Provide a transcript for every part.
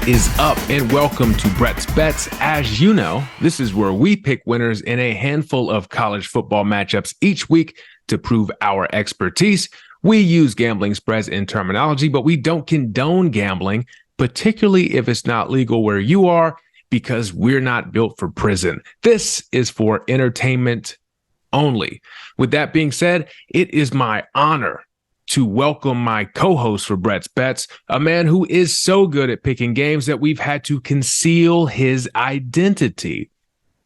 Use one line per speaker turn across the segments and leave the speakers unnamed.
is up, and welcome to Brett's Bets. As you know, this is where we pick winners in a handful of college football matchups each week to prove our expertise. We use gambling spreads in terminology, but we don't condone gambling, particularly if it's not legal where you are, because we're not built for prison. This is for entertainment only. With that being said, it is my honor to welcome my co-host for Brett's Bets, a man who is so good at picking games that we've had to conceal his identity.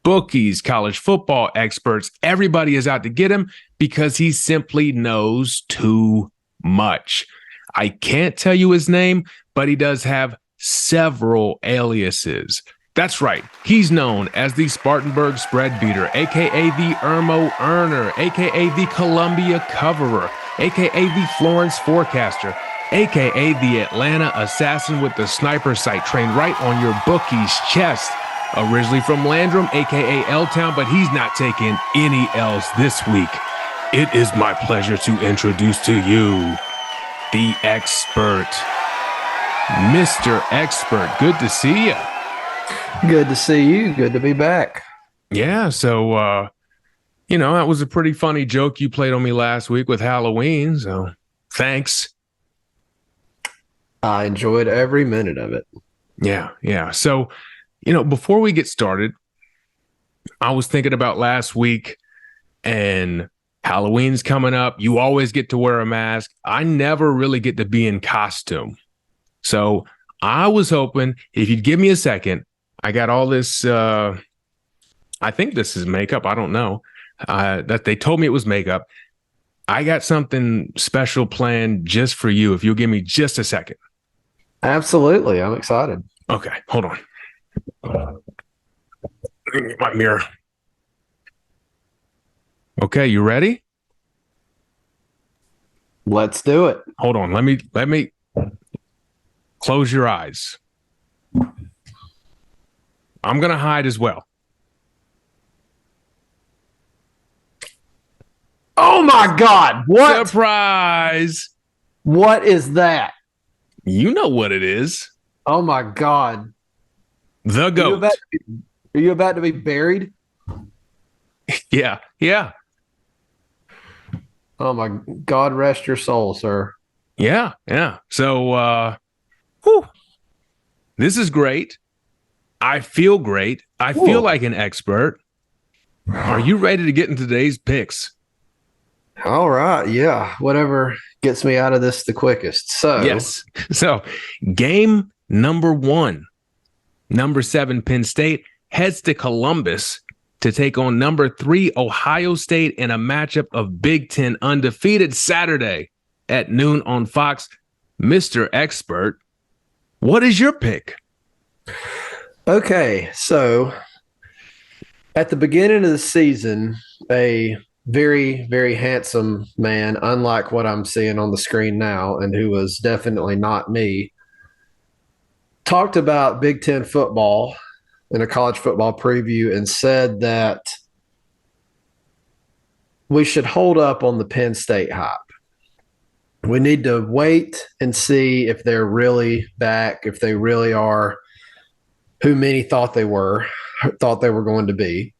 Bookies, college football experts, everybody is out to get him because he simply knows too much. I can't tell you his name, but he does have several aliases. That's right. He's known as the Spartanburg Spread Beater, a.k.a. the Irmo Earner, a.k.a. the Columbia Coverer, a.k.a. the Florence Forecaster, a.k.a. the Atlanta Assassin with the sniper sight trained right on your bookie's chest. Originally from Landrum, a.k.a. L-Town, but he's not taking any L's this week. It is my pleasure to introduce to you the expert, Mr. Expert. Good to see you.
Good to see you. Good to be back.
Yeah, so, that was a pretty funny joke you played on me last week with Halloween, so thanks.
I enjoyed every minute of it.
Yeah. So, before we get started, I was thinking about last week, and Halloween's coming up. You always get to wear a mask. I never really get to be in costume. So I was hoping if you'd give me a second, I got all this, I think this is makeup. I don't know. That they told me it was makeup. I got something special planned just for you. If you'll give me just a second.
Absolutely. I'm excited.
Okay. Hold on. My mirror. Okay. You ready?
Let's do it.
Hold on. Let me close your eyes. I'm going to hide as well.
Oh my God. What?
Surprise.
What is that?
You know what it is.
Oh my God.
The goat.
Are you about to be buried?
Yeah.
Oh my God, rest your soul, sir.
Yeah. So, this is great. I feel great. I feel like an expert. Are you ready to get into today's picks?
All right. Yeah. Whatever gets me out of this the quickest. So,
yes. So, game number 1, number 7 Penn State heads to Columbus to take on number 3 Ohio State in a matchup of Big Ten undefeated Saturday at noon on Fox. Mr. Expert, what is your pick?
Okay, so at the beginning of the season, a very, very handsome man, unlike what I'm seeing on the screen now, and who was definitely not me, talked about Big Ten football in a college football preview and said that we should hold up on the Penn State hype. We need to wait and see if they're really back, if they really are who many thought they were going to be.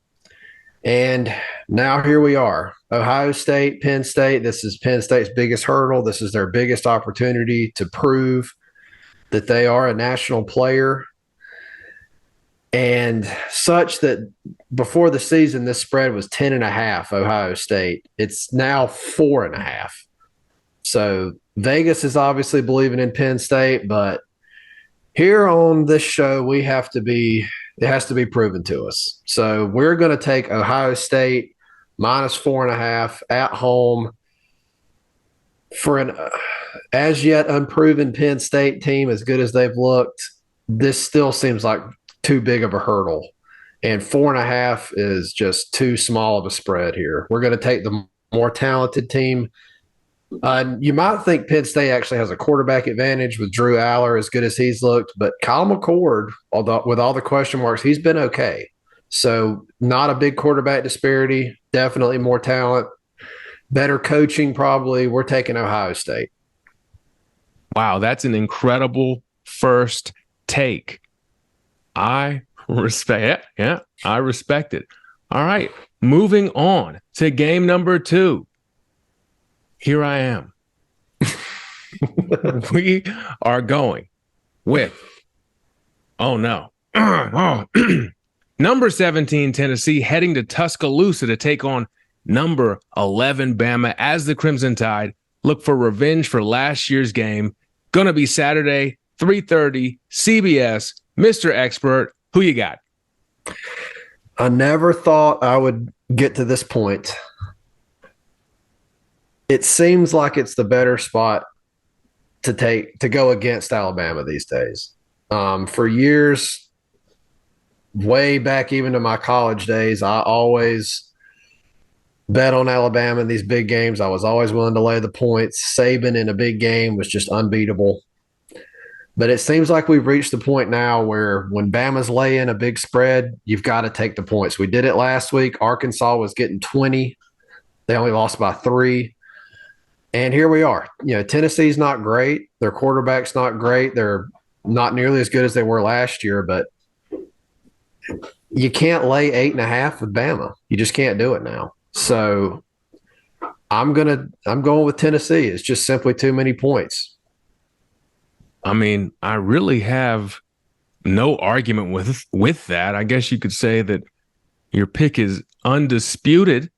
And now here we are. Ohio State, Penn State. This is Penn State's biggest hurdle. This is their biggest opportunity to prove that they are a national player. And such that before the season, this spread was 10.5 Ohio State. It's now 4.5. So Vegas is obviously believing in Penn State, but here on this show, it has to be proven to us. So we're going to take Ohio State minus 4.5 at home for an as yet unproven Penn State team. As good as they've looked, this still seems like too big of a hurdle, and 4.5 is just too small of a spread here. We're going to take the more talented team. You might think Penn State actually has a quarterback advantage with Drew Aller, as good as he's looked, but Kyle McCord, with all the question marks, he's been okay. So not a big quarterback disparity, definitely more talent, better coaching probably. We're taking Ohio State.
Wow, that's an incredible first take. I respect. Yeah, I respect it. All right. Moving on to game number 2. Here I am. We are going with, oh no. Number 17, Tennessee, heading to Tuscaloosa to take on number 11, Bama, as the Crimson Tide look for revenge for last year's game. Gonna be Saturday, 3:30, CBS. Mr. Expert, who you got?
I never thought I would get to this point. It seems like it's the better spot to go against Alabama these days. For years, way back even to my college days, I always bet on Alabama in these big games. I was always willing to lay the points. Saban in a big game was just unbeatable. But it seems like we've reached the point now where when Bama's laying a big spread, you've got to take the points. We did it last week. Arkansas was getting 20. They only lost by 3. And here we are. Tennessee's not great. Their quarterback's not great. They're not nearly as good as they were last year, but you can't lay 8.5 with Bama. You just can't do it now. So I'm going with Tennessee. It's just simply too many points.
I mean, I really have no argument with that. I guess you could say that your pick is undisputed.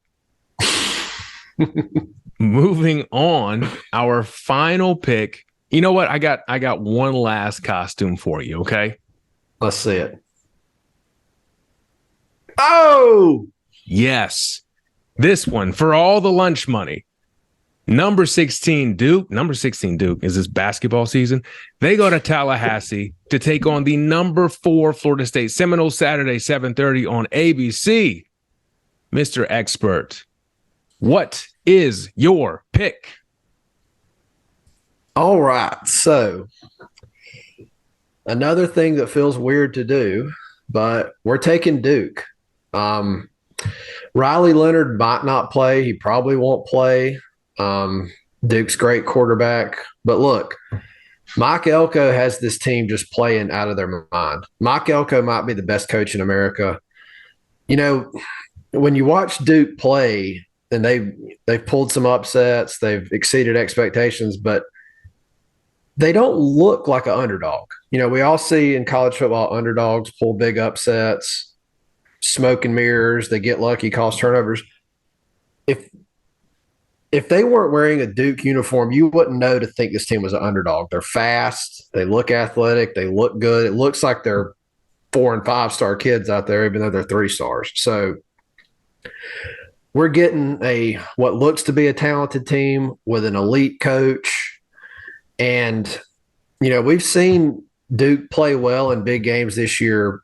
Moving on, our final pick. You know what? I got one last costume for you, okay?
Let's see it. Oh!
Yes. This one for all the lunch money. Number 16 Duke. Number 16 Duke is this basketball season. They go to Tallahassee to take on the number 4 Florida State Seminoles Saturday, 7:30 on ABC. Mr. Expert, what is your pick?
All right. So another thing that feels weird to do, but we're taking Duke. Riley Leonard might not play. He probably won't play. Duke's great quarterback. But look, Mike Elko has this team just playing out of their mind. Mike Elko might be the best coach in America. When you watch Duke play, and they've pulled some upsets, they've exceeded expectations, but they don't look like an underdog. We all see in college football underdogs pull big upsets, smoke and mirrors, they get lucky, cause turnovers. If they weren't wearing a Duke uniform, you wouldn't know to think this team was an underdog. They're fast, they look athletic, they look good. It looks like they're 4- and 5-star kids out there, even though they're 3 stars. So we're getting what looks to be a talented team with an elite coach. And, we've seen Duke play well in big games this year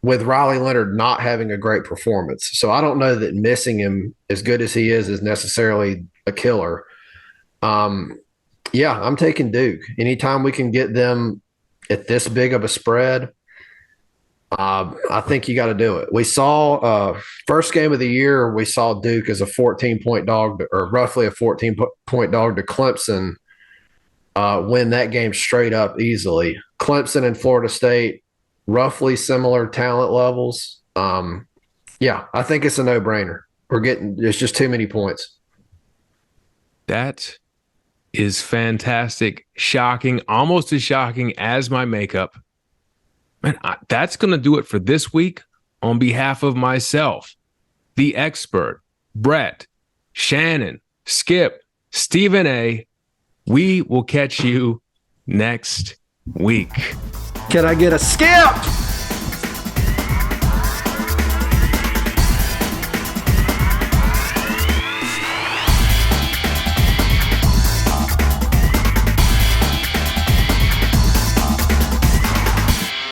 with Riley Leonard not having a great performance. So I don't know that missing him as good as he is necessarily a killer. I'm taking Duke. Anytime we can get them at this big of a spread, I think you got to do it. We saw first game of the year, we saw Duke as a 14-point dog, or roughly a 14-point dog to Clemson, win that game straight up easily. Clemson and Florida State, roughly similar talent levels. I think it's a no-brainer. It's just too many points.
That is fantastic. Shocking. Almost as shocking as my makeup. Man, that's going to do it for this week. On behalf of myself, the expert, Brett, Shannon, Skip, Stephen A., we will catch you next week.
Can I get a skip?